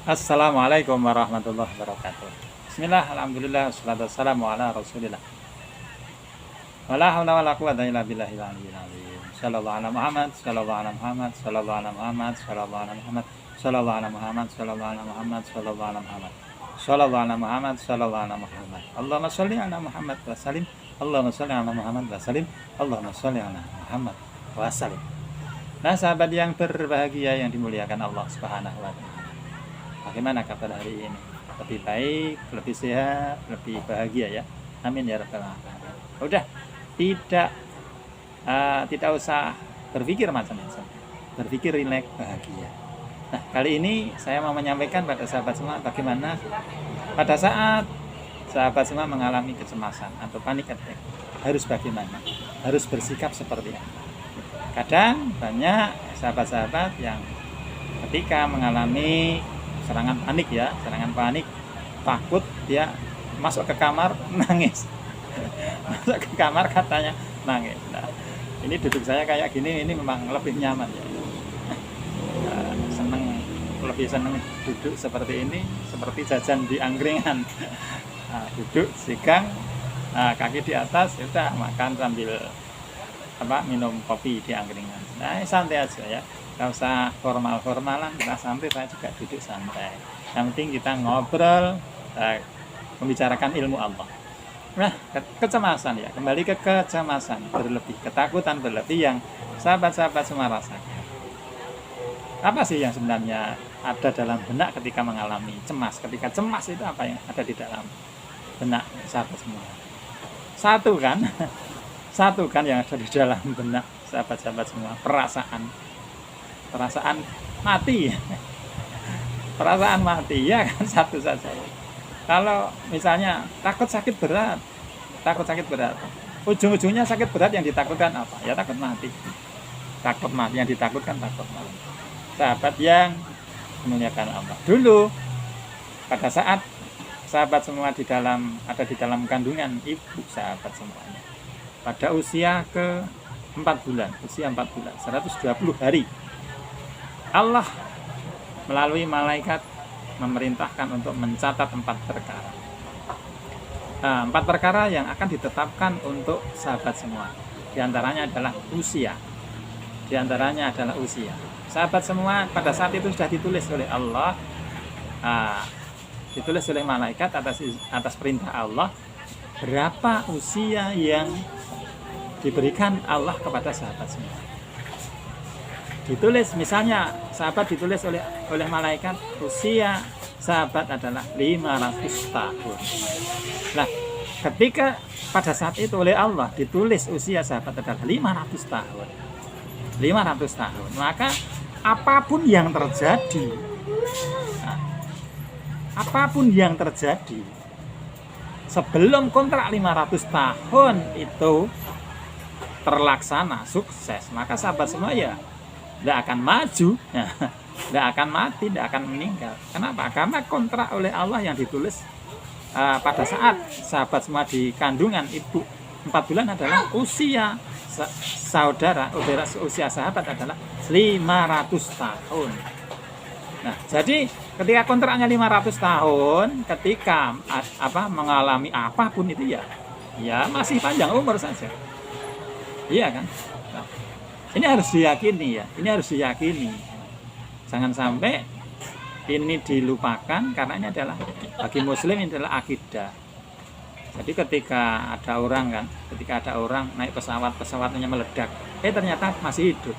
Assalamualaikum warahmatullahi wabarakatuh. Bismillah, alhamdulillah, wassalatu wassalamu ala rasulillah. Wala hawla wala quwwata illa billahil aliyyil azim. Sallallahu ala Muhammad, sallallahu ala Muhammad, sallallahu ala Muhammad, sallallahu ala Muhammad, sallallahu ala Muhammad, sallallahu ala Muhammad, sallallahu ala Muhammad, sallallahu ala Muhammad, sallallahu ala Muhammad. Allahumma sholli ala Muhammad wa salim. Allahumma sholli ala Muhammad wa salim. Allahumma sholli ala Muhammad wa salim. Nah, sahabat yang berbahagia yang dimuliakan Allah Subhanahu wa taala. Bagaimana kabar hari ini? Lebih baik, lebih sehat, lebih bahagia ya. Amin ya rabbal alamin. Udah tidak usah berpikir macam-macam. Berpikir rileks, bahagia. Nah, kali ini saya mau menyampaikan pada sahabat semua bagaimana pada saat sahabat semua mengalami kecemasan atau panik attack. Harus bagaimana? Harus bersikap seperti apa? Kadang banyak sahabat-sahabat yang ketika mengalami serangan panik, takut, dia masuk ke kamar nangis. Masuk ke kamar katanya nangis. Nah, ini duduk saya kayak gini, ini memang lebih nyaman ya. Lebih seneng duduk seperti ini, seperti jajan di angkringan. Nah, duduk sigang, kaki di atas, udah makan sambil minum kopi di angkringan. Nah, santai aja ya. Gak usah formal-formalan, kita santai, saya juga duduk santai. Yang penting kita ngobrol, membicarakan ilmu Allah. Nah, kecemasan ya, kembali ke kecemasan berlebih, ketakutan berlebih yang sahabat-sahabat semua rasakan. Apa sih yang sebenarnya ada dalam benak ketika mengalami cemas? Ketika cemas itu apa yang ada di dalam benak sahabat semua? Satu kan yang ada di dalam benak sahabat-sahabat semua, perasaan mati. Perasaan mati ya kan, satu saja. Kalau misalnya takut sakit berat, ujung-ujungnya sakit berat, yang ditakutkan apa? Ya takut mati, yang ditakutkan takut mati. Sahabat yang memuliakan Allah, dulu pada saat sahabat semua ada di dalam kandungan ibu sahabat semuanya, pada usia ke 4 bulan, 120 hari, Allah melalui malaikat memerintahkan untuk mencatat 4 perkara. Nah, 4 perkara yang akan ditetapkan untuk sahabat semua. Di antaranya adalah usia. Sahabat semua pada saat itu sudah ditulis oleh Allah, ditulis oleh malaikat atas perintah Allah, berapa usia yang diberikan Allah kepada sahabat semua. Ditulis, misalnya sahabat ditulis oleh malaikat, usia sahabat adalah 500 tahun. Nah, ketika pada saat itu oleh Allah ditulis usia sahabat adalah 500 tahun, maka apapun yang terjadi, sebelum kontrak 500 tahun itu terlaksana sukses, maka sahabat semua ya tidak akan maju, tidak akan mati, tidak akan meninggal. Kenapa? Karena kontrak oleh Allah yang ditulis pada saat sahabat semua di kandungan ibu 4 bulan adalah usia usia sahabat adalah 500 tahun. Nah, jadi ketika kontraknya 500 tahun, ketika mengalami apapun itu ya masih panjang umur saja. Iya kan? Nah, ini harus diyakini. Jangan sampai ini dilupakan, karena ini adalah bagi muslim, ini adalah akidah. Jadi ketika ada orang naik pesawatnya meledak, ternyata masih hidup.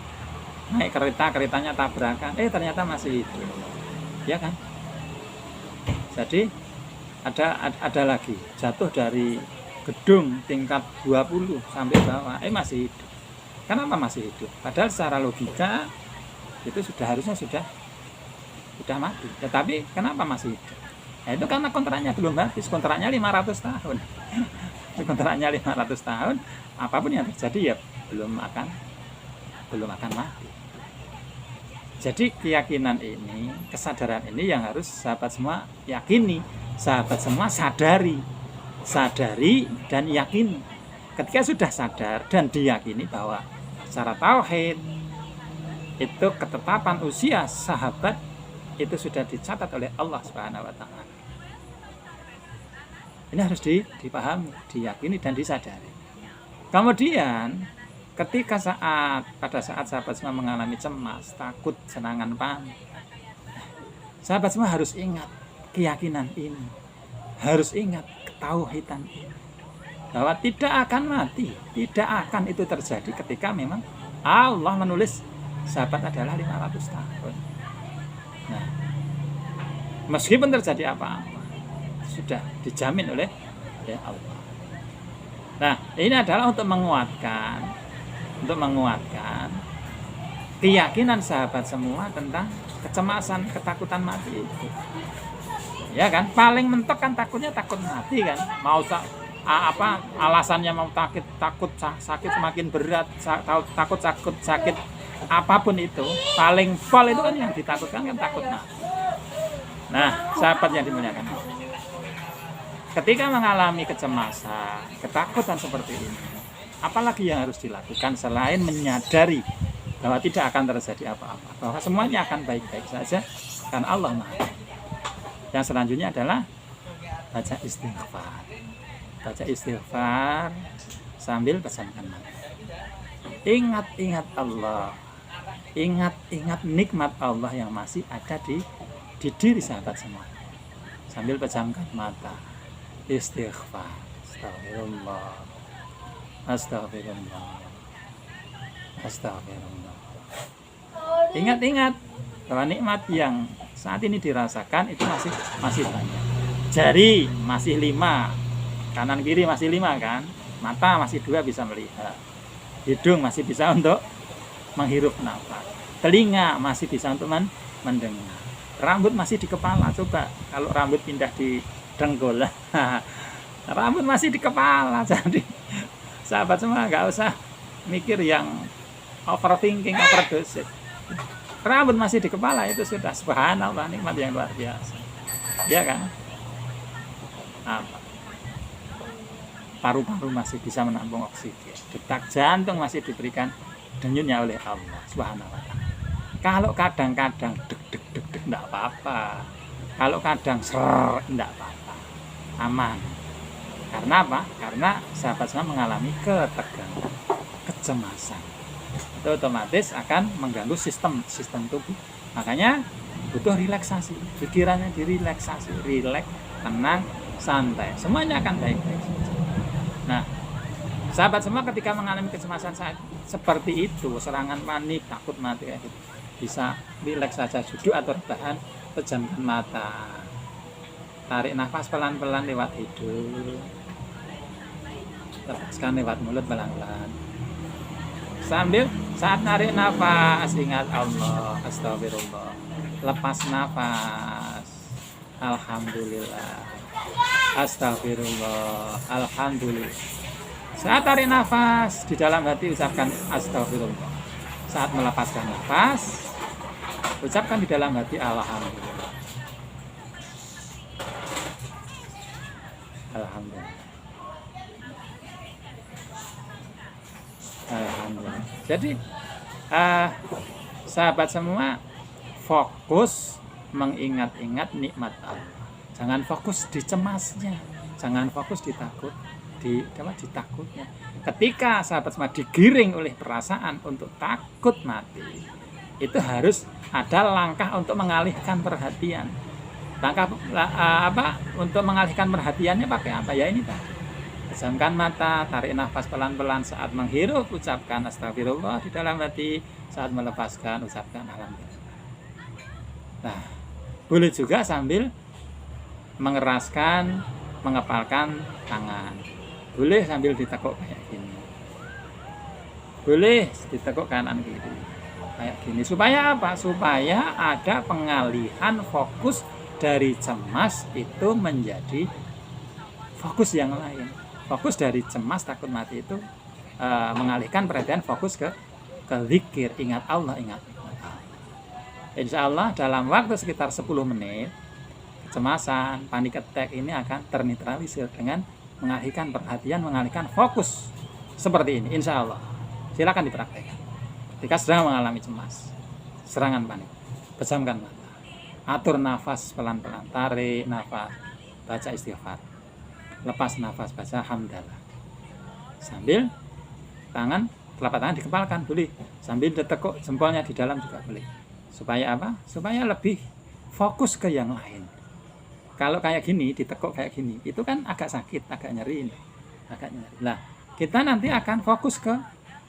Naik keretanya tabrakan, ternyata masih hidup. Ya kan? Jadi ada lagi jatuh dari gedung tingkat 20 sampai bawah, masih hidup. Kenapa masih hidup? Padahal secara logika itu harusnya sudah mati. Tetapi kenapa masih hidup? Itu karena kontraknya belum habis, kontraknya 500 tahun. Kontraknya 500 tahun, apapun yang terjadi ya belum akan mati. Jadi keyakinan ini, kesadaran ini yang harus sahabat semua yakini, sahabat semua sadari dan yakini. Ketika sudah sadar dan diyakini bahwa secara tauhid itu ketetapan usia sahabat itu sudah dicatat oleh Allah Subhanahu wa taala. Ini harus dipahami, diyakini dan disadari. Kemudian ketika pada saat sahabat semua mengalami cemas, takut, serangan panik, sahabat semua harus ingat keyakinan ini, harus ingat ketauhidan ini, bahwa tidak akan mati, tidak akan itu terjadi ketika memang Allah menulis sahabat adalah 500 tahun. Nah, meskipun terjadi apa-apa, sudah dijamin oleh Allah. Nah, ini adalah untuk menguatkan keyakinan sahabat semua tentang kecemasan, ketakutan mati itu. Ya kan, paling mentok kan takutnya takut mati kan. Mau alasannya mau takut sakit semakin berat, takut sakit apapun itu, paling pol itu kan yang ditakutkan kan takut mati. Nah, sahabat yang dimuliakan, ketika mengalami kecemasan, ketakutan seperti ini, apalagi yang harus dilakukan selain menyadari bahwa tidak akan terjadi apa-apa, bahwa semuanya akan baik-baik saja karena Allah Maha. Yang selanjutnya adalah baca istighfar. Baca istighfar sambil pejamkan mata. Ingat Allah. Ingat nikmat Allah yang masih ada di diri sahabat semua. Sambil pejamkan mata. Istighfar. Astagfirullah. Astagfirullah. Astagfirullah. Ingat bahwa nikmat yang saat ini dirasakan itu masih banyak. Jari masih 5, kanan kiri masih 5 kan, mata masih 2 bisa melihat, hidung masih bisa untuk menghirup nafas, telinga masih bisa untuk mendengar, rambut masih di kepala. Coba kalau rambut pindah di dengkul, rambut masih di kepala. Jadi sahabat semua nggak usah mikir yang overthinking, overdose. Rambut masih di kepala itu sudah subhanallah, nikmat yang luar biasa. Ya kan? Apa? Paru-paru masih bisa menampung oksigen. Detak jantung masih diberikan denyutnya oleh Allah Subhanahu wa taala. Kalau kadang-kadang deg enggak apa-apa. Kalau kadang ser enggak apa-apa. Aman. Karena apa? Karena sahabat semua mengalami ketegangan, kecemasan. Itu otomatis akan mengganggu sistem tubuh. Makanya butuh relaksasi, pikirannya direlaksasi, rileks, tenang, santai, semuanya akan baik-baik saja. Nah, sahabat semua ketika mengalami kecemasan saat seperti itu, serangan panik, takut mati kayak gitu, bisa rileks saja, duduk atau rebahan, pejamkan mata, tarik nafas pelan-pelan lewat hidung, lepaskan lewat mulut pelan-pelan. Sambil saat narik nafas ingat Allah, astagfirullah. Lepas nafas, alhamdulillah, astagfirullah, alhamdulillah. Saat tarik nafas di dalam hati ucapkan astagfirullah. Saat melepaskan nafas ucapkan di dalam hati alhamdulillah. Alhamdulillah. Alhamdulillah. Jadi sahabat semua fokus mengingat-ingat nikmat Allah. Jangan fokus di cemasnya, jangan fokus ditakutnya. Ketika sahabat semua digiring oleh perasaan untuk takut mati, itu harus ada langkah untuk mengalihkan perhatian. Langkah untuk mengalihkan perhatiannya pakai apa? Ya ini Pak. Pejamkan mata, tarik nafas pelan-pelan. Saat menghirup ucapkan astagfirullah di dalam hati. Saat melepaskan ucapkan alhamdulillah. Nah, boleh juga sambil mengeraskan, mengepalkan tangan. Boleh sambil ditekuk kayak gini. Boleh ditekuk kanan kiri kayak gini. Supaya apa? Supaya ada pengalihan fokus dari cemas itu menjadi fokus yang lain. Fokus dari cemas takut mati itu mengalihkan perhatian fokus ke zikir, ingat Allah. Insya Allah dalam waktu sekitar 10 menit kecemasan, panik attack ini akan ternetralisir dengan mengalihkan perhatian, mengalihkan fokus seperti ini. Insya Allah silakan dipraktekkan ketika sedang mengalami cemas, serangan panik, pejamkan mata, Atur nafas pelan-pelan, tarik nafas, baca istighfar. Lepas nafas, baca hamdalah. Sambil telapak tangan dikepalkan boleh. Sambil ditekuk jempolnya di dalam juga boleh. Supaya apa? Supaya lebih fokus ke yang lain. Kalau kayak gini, ditekuk kayak gini, itu kan agak sakit, agak nyeri. Nah, kita nanti akan fokus ke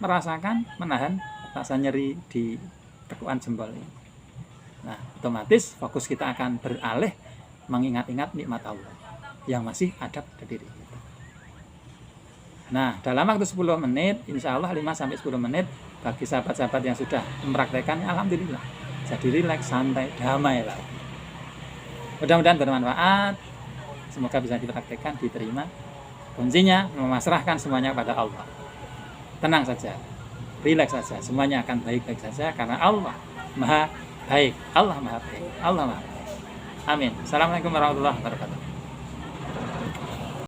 merasakan menahan rasa nyeri di tekukan jempol ini. Nah, otomatis fokus kita akan beralih mengingat-ingat nikmat Allah yang masih ada pada diri kita. Nah, dalam waktu 10 menit, insya Allah 5-10 menit, bagi sahabat-sahabat yang sudah mempraktekannya, alhamdulillah, jadi rileks, santai, damai lah. Mudah-mudahan bermanfaat. Semoga bisa dipraktekkan, diterima. Kuncinya memasrahkan semuanya pada Allah. Tenang saja, rileks saja, semuanya akan baik-baik saja karena Allah Maha Baik. Allah Maha Baik. Allah Maha Baik. Amin. Assalamualaikum warahmatullahi wabarakatuh.